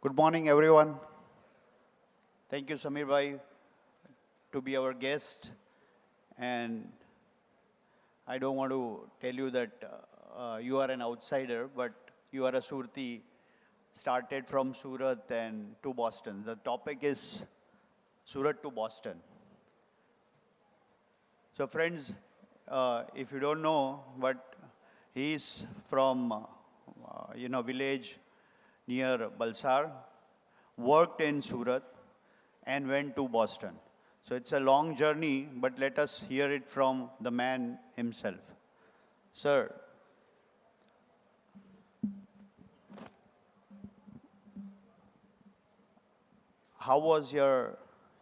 Good morning, everyone. Thank you, Samir Bhai, to be our guest. And I don't want to tell you that you are an outsider, but you are a Surti, started from Surat and to Boston. The topic is Surat to Boston. So, friends, if you don't know, but he's from, village near Balsar, worked in Surat, and went to Boston. So it's a long journey, but let us hear it from the man himself. Sir, how was your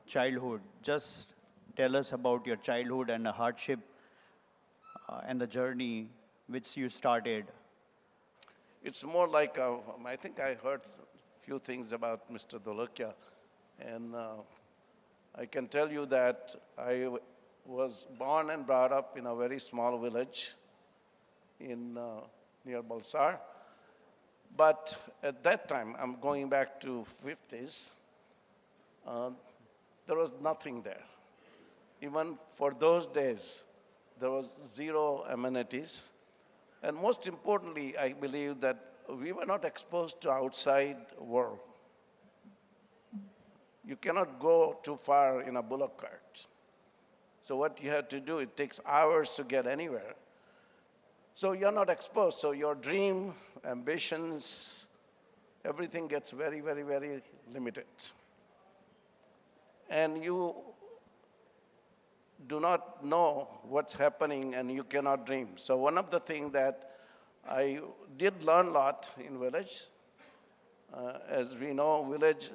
childhood? Just tell us about your childhood and the hardship and the journey which you started. It's more like, I think I heard a few things about Mr. Dolokia, and I can tell you that I was born and brought up in a very small village in near Balsar. But at that time, I'm going back to 50s, there was nothing there. Even for those days, there was zero amenities. And most importantly, I believe that we were not exposed to outside world. You cannot go too far in a bullock cart. So what you have to do, it takes hours to get anywhere. So you're not exposed. So your dream, ambitions, everything gets very, very, very limited. And you do not know what's happening and you cannot dream. So one of the things that I did learn a lot in village. As we know, village,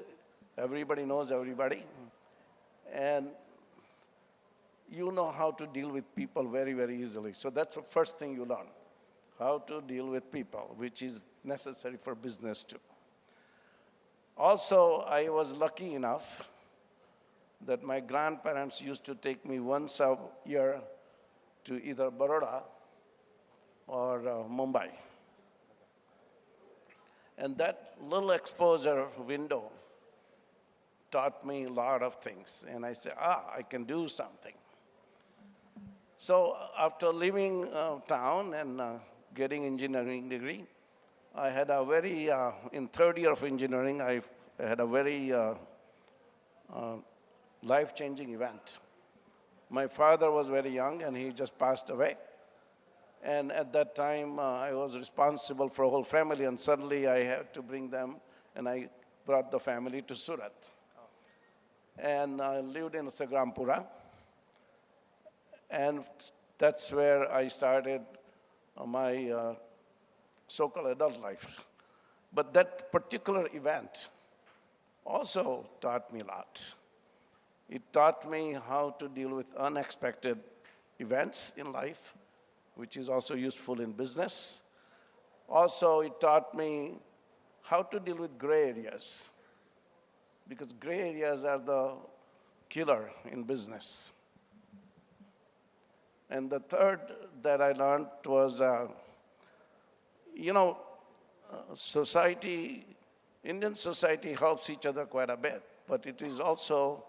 everybody knows everybody. And you know how to deal with people very, very easily. So that's the first thing you learn, how to deal with people, which is necessary for business too. Also, I was lucky enough that my grandparents used to take me once a year to either Baroda or Mumbai. And that little exposure window taught me a lot of things. And I said, I can do something. So after leaving town and getting engineering degree, I had a very, in third year of engineering, I had a very life-changing event. My father was very young and he just passed away. And at that time, I was responsible for a whole family, and suddenly I had to bring them, and I brought the family to Surat. And I lived in Sagrampura, and that's where I started my so-called adult life. But that particular event also taught me a lot. It taught me how to deal with unexpected events in life, which is also useful in business. Also, it taught me how to deal with gray areas, because gray areas are the killer in business. And the third that I learned was, society, Indian society helps each other quite a bit, but it is also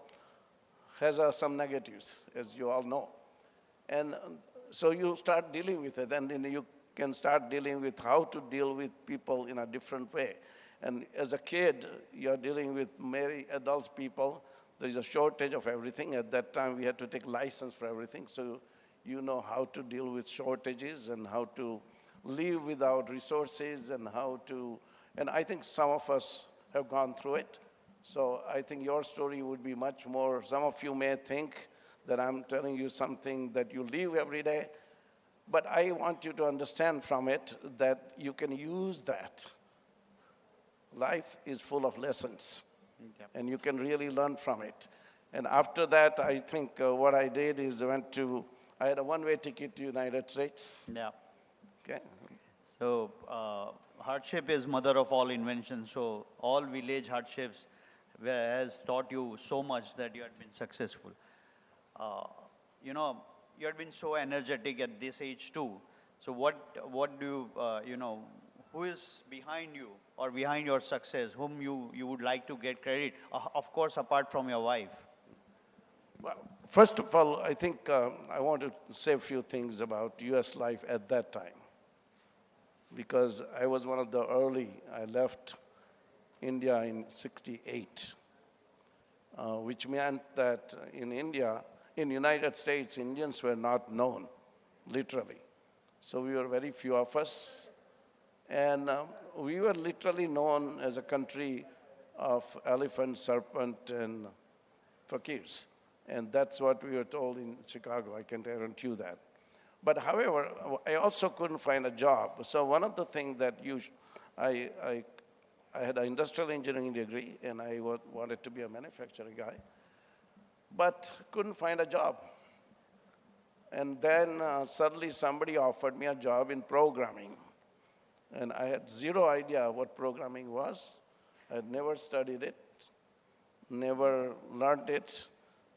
has some negatives, as you all know. And so you start dealing with it, and then you can start dealing with how to deal with people in a different way. And as a kid, you're dealing with many adult people. There's a shortage of everything. At that time, we had to take license for everything. So you know how to deal with shortages and how to live without resources and and I think some of us have gone through it. So I think your story would be much more, some of you may think that I'm telling you something that you live every day, but I want you to understand from it that you can use that. Life is full of lessons, and you can really learn from it. And after that, I think what I did is I had a one-way ticket to United States. Yeah. Okay. So hardship is mother of all inventions. So all village hardships has taught you so much that you had been successful. You had been so energetic at this age too. So what do you, who is behind you or behind your success, whom you would like to get credit, of course, apart from your wife? Well, first of all, I think I want to say a few things about US life at that time. Because I was one of the early, I left India in '68, which meant that in India, in United States, Indians were not known, literally. So we were very few of us. And we were literally known as a country of elephant, serpent, and fakirs. And that's what we were told in Chicago. I can guarantee you that. But however, I also couldn't find a job. So one of the things that I had an industrial engineering degree, and I wanted to be a manufacturing guy, but couldn't find a job. And then suddenly somebody offered me a job in programming. And I had zero idea what programming was. I had never studied it, never learned it,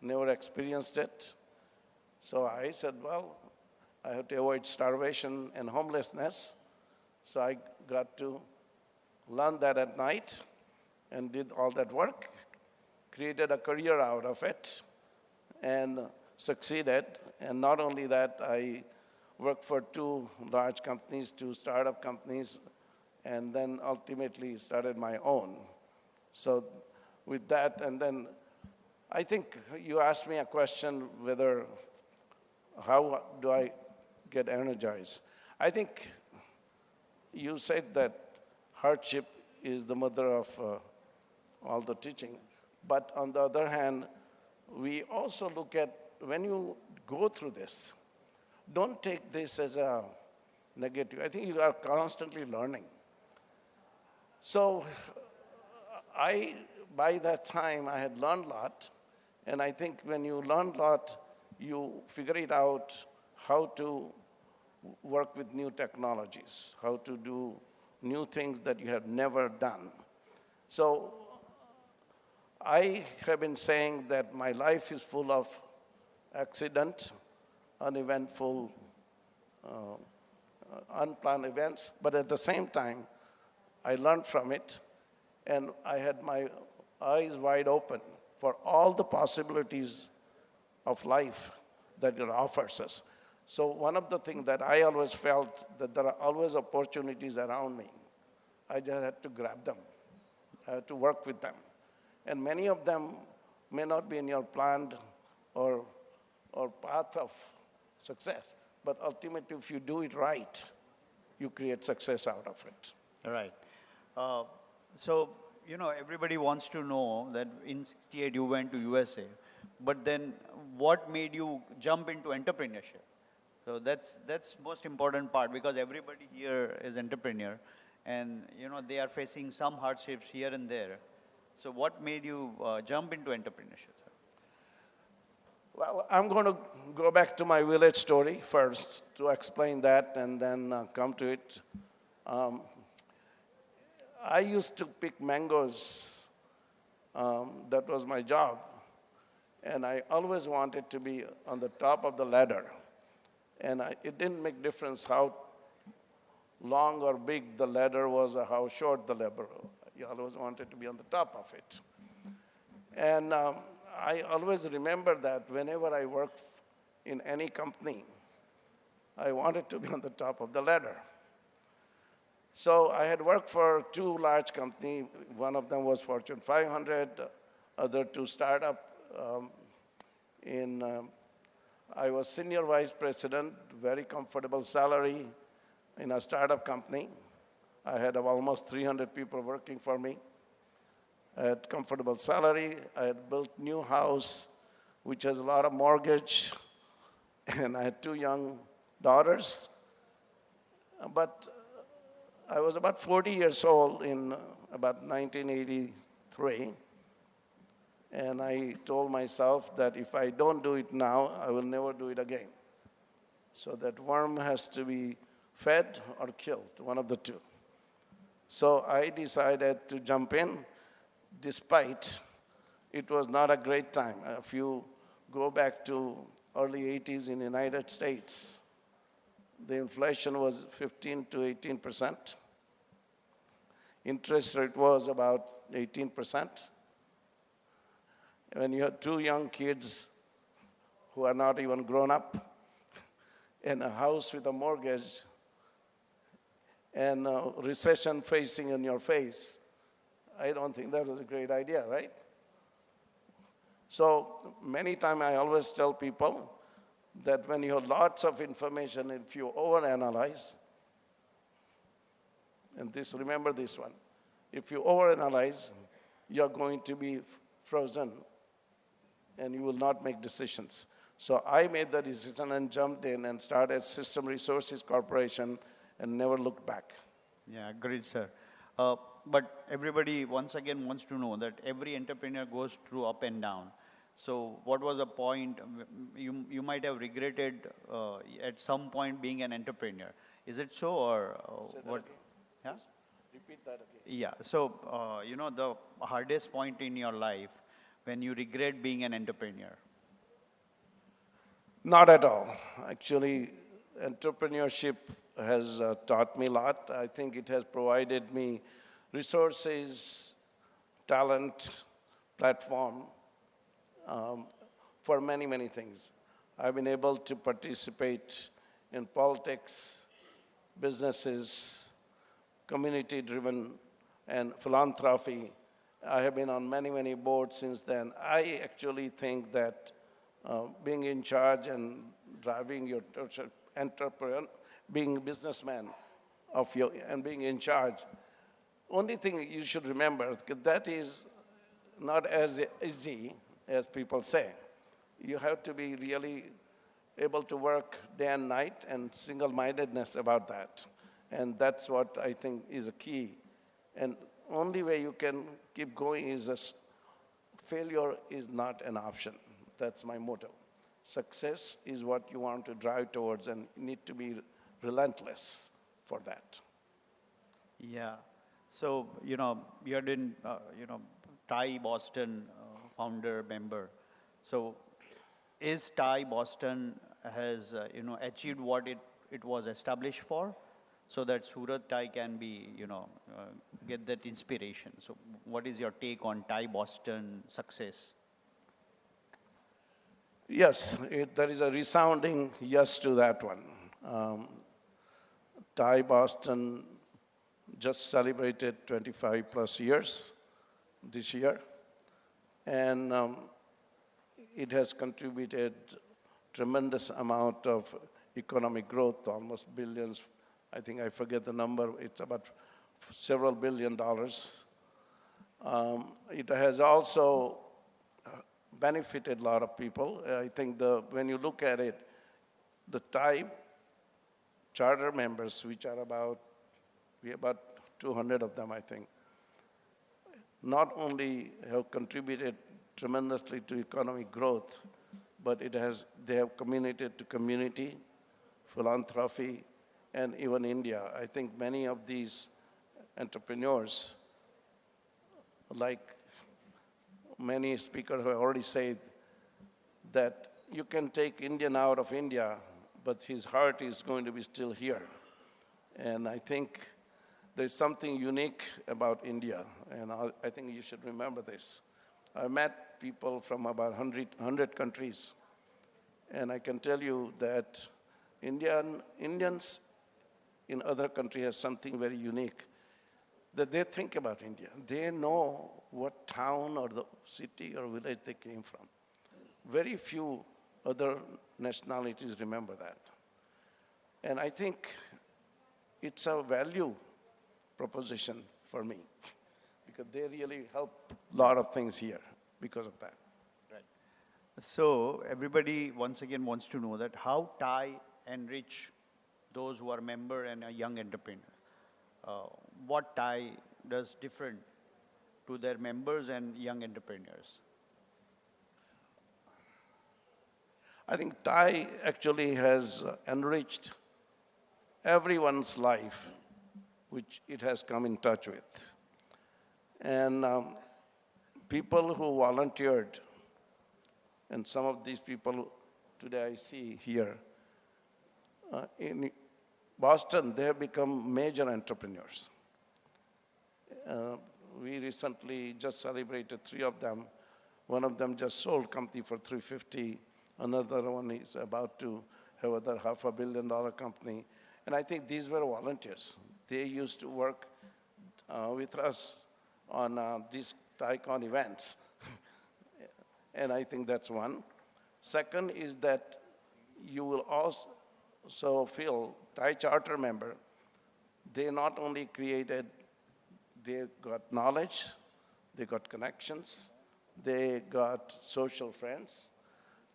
never experienced it. So I said, well, I have to avoid starvation and homelessness. So I got to learn that at night and did all that work, created a career out of it, and succeeded. And not only that, I worked for 2 large companies, 2 startup companies, and then ultimately started my own. So with that, and then I think you asked me a question whether, how do I get energized? I think you said that hardship is the mother of all the teaching. But on the other hand, we also look at when you go through this, don't take this as a negative. I think you are constantly learning. So by that time, I had learned a lot. And I think when you learn a lot, you figure it out how to work with new technologies, how to do new things that you have never done. So I have been saying that my life is full of accident, uneventful, unplanned events, but at the same time, I learned from it, and I had my eyes wide open for all the possibilities of life that it offers us. So one of the things that I always felt that there are always opportunities around me. I just had to grab them. I had to work with them. And many of them may not be in your planned or path of success, but ultimately if you do it right, you create success out of it. All right. So, you know, everybody wants to know that in '68 you went to USA, but then what made you jump into entrepreneurship? So that's most important part, because everybody here is entrepreneur, and you know they are facing some hardships here and there. So what made you jump into entrepreneurship, sir? Well, I'm going to go back to my village story first to explain that and then come to it. I used to pick mangoes. That was my job. And I always wanted to be on the top of the ladder. And it didn't make difference how long or big the ladder was or how short the ladder was. You always wanted to be on the top of it. And I always remember that whenever I worked in any company, I wanted to be on the top of the ladder. So I had worked for 2 large companies. One of them was Fortune 500, other 2 startup. I was senior vice president, very comfortable salary in a startup company. I had almost 300 people working for me. I had comfortable salary. I had built new house, which has a lot of mortgage, and I had 2 young daughters. But I was about 40 years old in about 1983, and I told myself that if I don't do it now, I will never do it again. So that worm has to be fed or killed, one of the 2. So I decided to jump in, despite it was not a great time. If you go back to early 80s in the United States, the inflation was 15 to 18%. interest rate was about 18%. When you have two young kids who are not even grown up, and a house with a mortgage, and a recession facing in your face, I don't think that was a great idea, right? So many times I always tell people that when you have lots of information, if you overanalyze, and remember this one, if you overanalyze, you're going to be frozen and you will not make decisions. So I made the decision and jumped in and started System Resources Corporation and never looked back. Yeah, great, sir. But everybody once again wants to know that every entrepreneur goes through up and down. So what was the point? You might have regretted at some point being an entrepreneur. Is it so, or what? Yeah? Repeat that again. Yeah. So the hardest point in your life when you regret being an entrepreneur. Not at all. Actually, entrepreneurship has taught me a lot. I think it has provided me resources, talent, platform for many, many things. I've been able to participate in politics, businesses, community-driven, and philanthropy. I have been on many, many boards since then. I actually think that being in charge and driving your entrepreneur, being a businessman and being in charge, only thing you should remember, that is not as easy as people say. You have to be really able to work day and night and single-mindedness about that. And that's what I think is a key. And only way you can keep going is failure is not an option. That's my motto. Success is what you want to drive towards, and you need to be relentless for that. Yeah. So, you're in, TiE Boston founder member. So, is TiE Boston has, achieved what it was established for, so that Surat TiE can be, get that inspiration? So, what is your take on TiE Boston success? Yes, there is a resounding yes to that one. TiE Boston just celebrated 25 plus years this year, and it has contributed tremendous amount of economic growth, almost billions. I think I forget the number. It's about several $billion. It has also benefited a lot of people. I think when you look at it, the TiE charter members, which are about 200 of them, I think, not only have contributed tremendously to economic growth, but they have committed to community, philanthropy, and even India. I think many of these entrepreneurs, like many speakers have already said, that you can take Indian out of India, but his heart is going to be still here. And I think there's something unique about India, and I think you should remember this. I met people from about 100 countries, and I can tell you that Indians in other countries have something very unique, that they think about India. They know what town or the city or village they came from. Very few other nationalities remember that. And I think it's a value proposition for me, because they really help a lot of things here because of that. Right. So everybody once again wants to know that how TiE enrich those who are member and a young entrepreneur. What TiE does different to their members and young entrepreneurs? I think TiE actually has enriched everyone's life which it has come in touch with. And people who volunteered, and some of these people today I see here, in Boston, they have become major entrepreneurs. We recently just celebrated 3 of them. One of them just sold company for 350. Another one is about to have another $500 million company. And I think these were volunteers. They used to work with us on these TiECon events. And I think that's one. Second is that you will also feel Thai charter member, they not only created, they got knowledge, they got connections, they got social friends,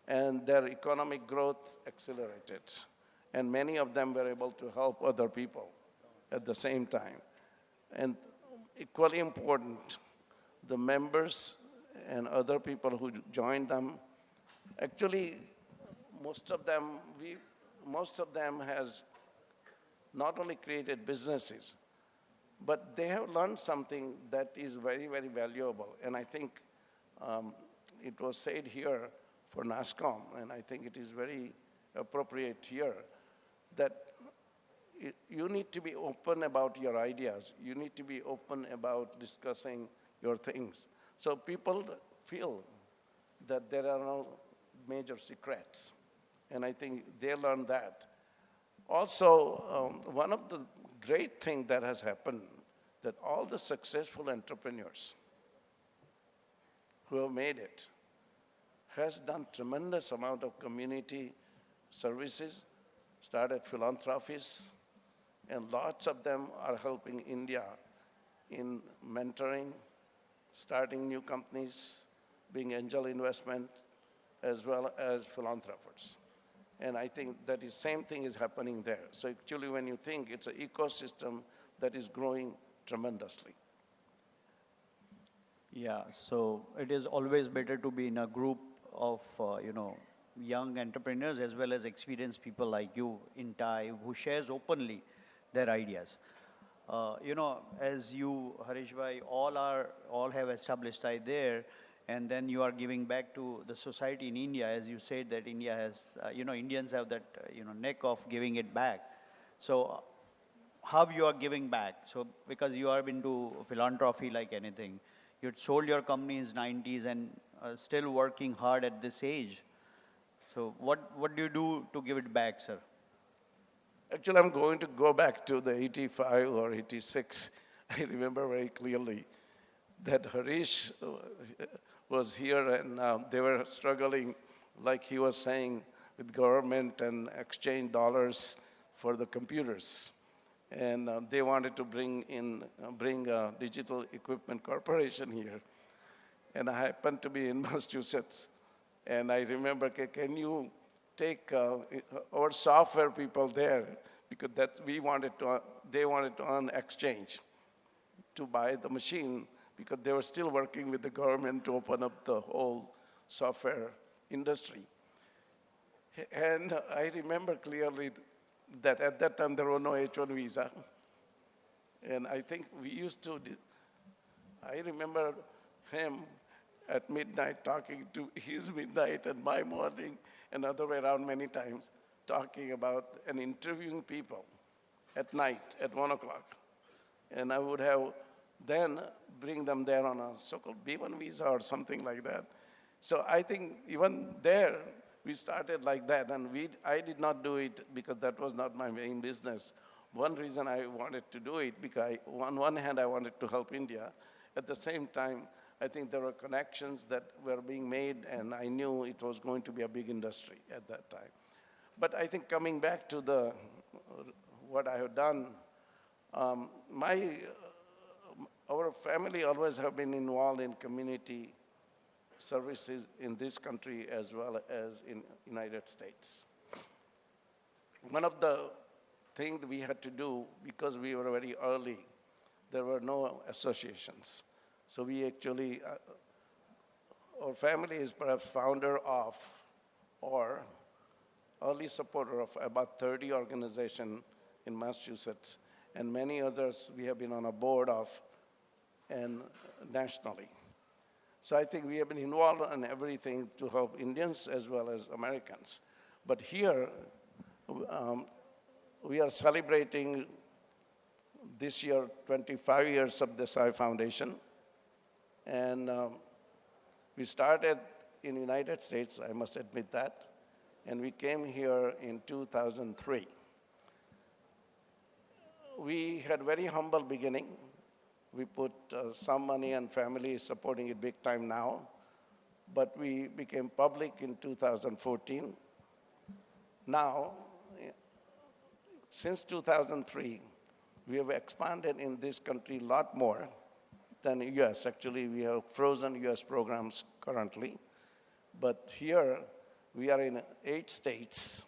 and their economic growth accelerated. And many of them were able to help other people at the same time. And equally important, the members and other people who joined them, actually, most of them has not only created businesses, but they have learned something that is very, very valuable. And I think it was said here for NASCOM, and I think it is very appropriate here, that you need to be open about your ideas. You need to be open about discussing your things. So people feel that there are no major secrets. And I think they learned that. Also, one of the great things that has happened, that all the successful entrepreneurs who have made it has done tremendous amount of community services, started philanthropies, and lots of them are helping India in mentoring, starting new companies, being angel investment, as well as philanthropers. And I think that the same thing is happening there. So actually, when you think, it's an ecosystem that is growing tremendously. Yeah, so it is always better to be in a group of, young entrepreneurs as well as experienced people like you in Thai who shares openly their ideas. As you, Harish bhai, all have established Thai there, and then you are giving back to the society in India, as you said that India has, Indians have that, neck of giving it back. So how you are giving back? So because you are into philanthropy like anything, you had sold your company in 90s and still working hard at this age. So what do you do to give it back, sir? Actually, I'm going to go back to the 85 or 86. I remember very clearly that Harish was here and they were struggling, like he was saying, with government and exchange dollars for the computers. And they wanted to bring Digital Equipment Corporation here. And I happened to be in Massachusetts. And I remember, can you take our software people there, because they wanted to earn exchange to buy the machine, because they were still working with the government to open up the whole software industry. And I remember clearly that at that time there was no H-1 visa. And I think I remember him at midnight talking to his midnight and my morning and other way around many times, talking about and interviewing people at night at 1 o'clock. And I would have then bring them there on a so-called B1 visa or something like that. So I think even there, we started like that, and I did not do it because that was not my main business. One reason I wanted to do it, because on one hand, I wanted to help India. At the same time, I think there were connections that were being made, and I knew it was going to be a big industry at that time. But I think coming back to what I have done, our family always have been involved in community services in this country as well as in United States. One of the things we had to do, because we were very early, there were no associations. So we actually, our family is perhaps founder of or early supporter of about 30 organizations in Massachusetts, and many others we have been on a board of and nationally. So I think we have been involved in everything to help Indians as well as Americans. But here, we are celebrating this year 25 years of Desai Foundation. And we started in the United States, I must admit that, and we came here in 2003. We had very humble beginning. We put some money and family supporting it big time now, but we became public in 2014. Now, since 2003, we have expanded in this country a lot more than the US. Actually, we have frozen US programs currently. But here, we are in 8 states,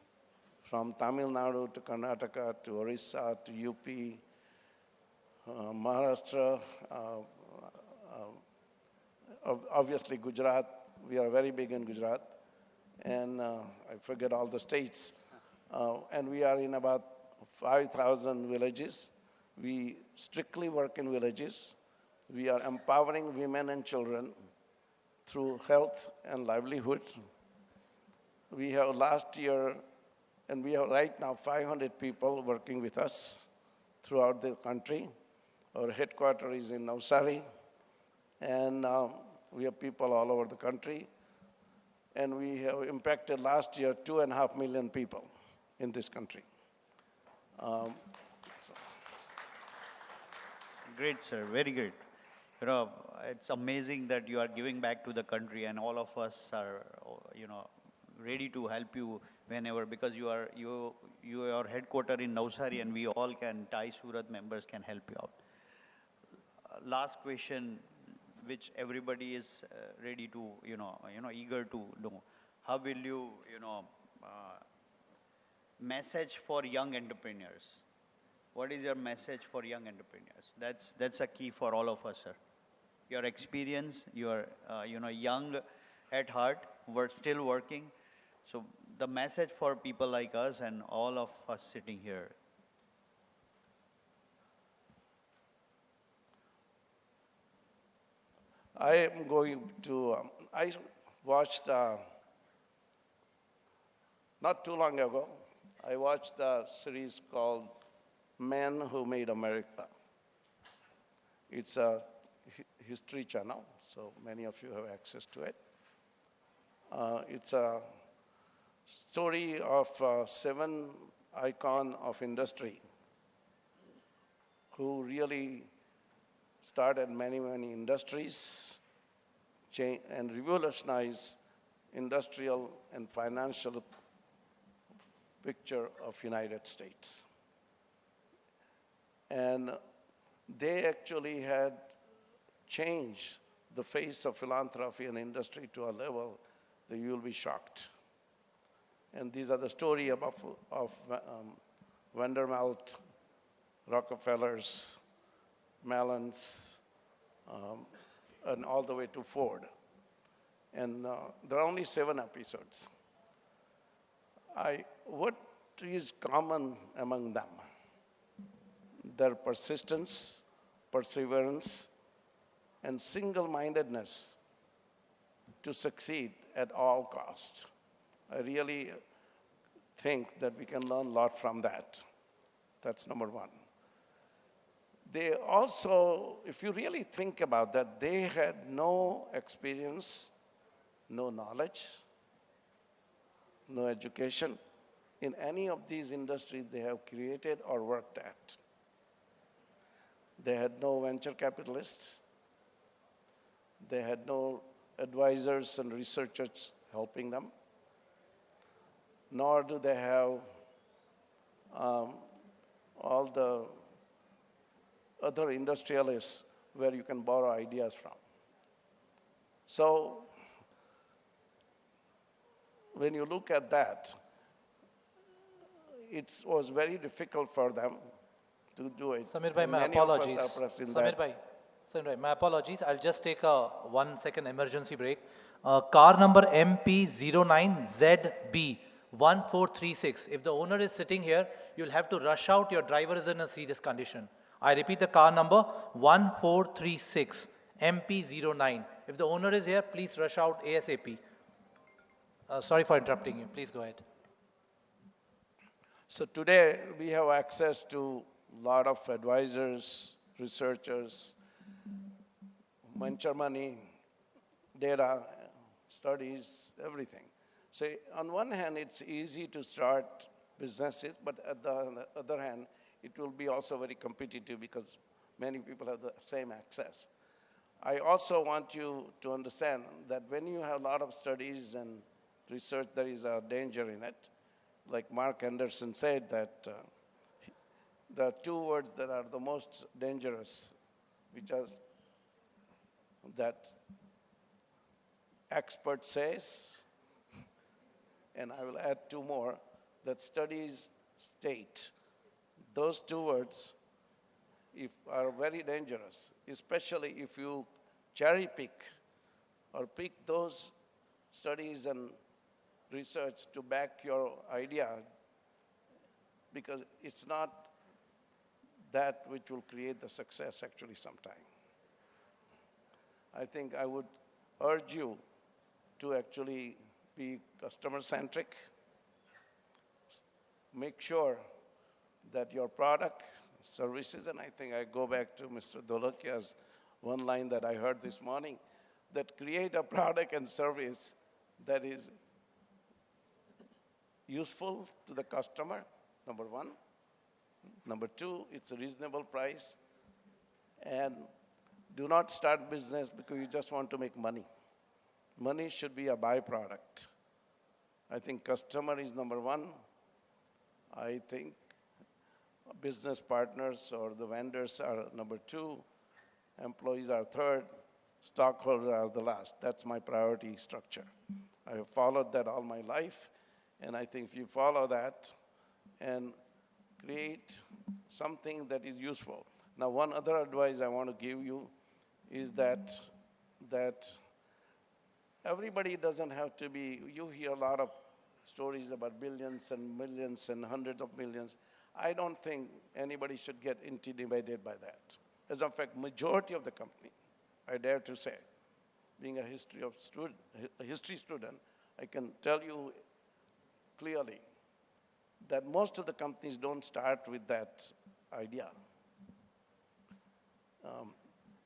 from Tamil Nadu to Karnataka to Orissa to UP, Maharashtra, obviously Gujarat. We are very big in Gujarat. And I forget all the states. And we are in about 5,000 villages. We strictly work in villages. We are empowering women and children through health and livelihood. We have last year, and we have right now 500 people working with us throughout the country. Our headquarters is in Navsari, and we have people all over the country. And we have impacted last year 2.5 million people in this country. Great, sir. Very great. You know, it's amazing that you are giving back to the country, and all of us are, you know, ready to help you whenever, because your headquarters in Navsari, and we all can, Surat members can help you out. Last question, which everybody is ready to, eager to know. How will you, message for young entrepreneurs? What is your message for young entrepreneurs? That's a key for all of us, sir. Your experience, you are, young at heart, we're still working. So the message for people like us and all of us sitting here. I am going to, I watched, not too long ago, I watched a series called Men Who Made America. It's a history channel, so many of you have access to it. It's a story of 7 icons of industry who really started many industries and revolutionized industrial and financial picture of United States. And they actually had changed the face of philanthropy and industry to a level that you will be shocked. And these are the story of Vanderbilt, Rockefellers, Mellons, and all the way to Ford. And there are only 7 episodes. What is common among them? Their persistence, perseverance, and single-mindedness to succeed at all costs. I really think that we can learn a lot from that. That's number 1. They also, if you really think about that, they had no experience, no knowledge, no education in any of these industries they have created or worked at. They had no venture capitalists. They had no advisors and researchers helping them. Nor do they have all the other industrialists where you can borrow ideas from. So when you look at that, it was very difficult for them to do it. Samir bhai, my apologies. Samir bhai, my apologies. I'll just take a 1-second emergency break. Car number MP09ZB1436. If the owner is sitting here, you'll have to rush out. Your driver is in a serious condition. I repeat the car number 1436 MP09. If the owner is here, please rush out ASAP. Sorry for interrupting you. Please go ahead. So today we have access to lot of advisors, researchers, venture money, data, studies, everything. So on one hand, it's easy to start businesses, but at the other hand, it will be also very competitive because many people have the same access. I also want you to understand that when you have a lot of studies and research, there is a danger in it. Like Mark Anderson said that there are two words that are the most dangerous, which are that expert says, and I will add two more, that studies state. Those two words are very dangerous, especially if you cherry pick or pick those studies and research to back your idea, because it's not that which will create the success actually sometime. I think I would urge you to actually be customer-centric. Make sure that your product, services, and I think I go back to Mr. Dolokia's one line that I heard this morning, that create a product and service that is useful to the customer, number one. Number two, it's a reasonable price. And do not start business because you just want to make money. Money should be a byproduct. I think customer is number one. I think business partners or the vendors are number two. Employees are third. Stockholders are the last. That's my priority structure. I have followed that all my life. And I think if you follow that and create something that is useful. Now, one other advice I want to give you is that everybody doesn't have to be, you hear a lot of stories about billions and millions and hundreds of millions. I don't think anybody should get intimidated by that. As a fact, majority of the company, I dare to say, being a history student, I can tell you clearly that most of the companies don't start with that idea.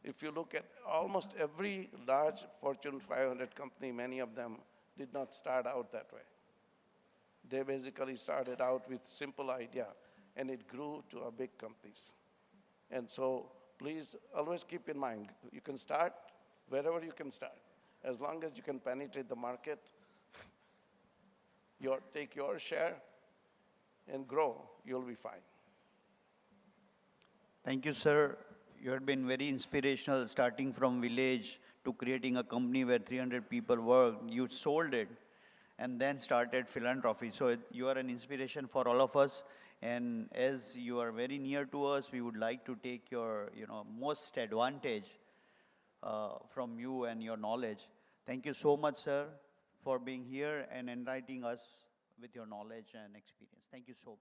If you look at almost every large Fortune 500 company, many of them did not start out that way. They basically started out with simple idea, and it grew to a big companies. And so please always keep in mind, you can start wherever you can start. As long as you can penetrate the market, take your share and grow, you'll be fine. Thank you, sir. You have been very inspirational, starting from village to creating a company where 300 people work. You sold it and then started philanthropy. So you are an inspiration for all of us. And as you are very near to us, we would like to take your most advantage from you and your knowledge. Thank you so much, sir, for being here and enlightening us with your knowledge and experience. Thank you so much.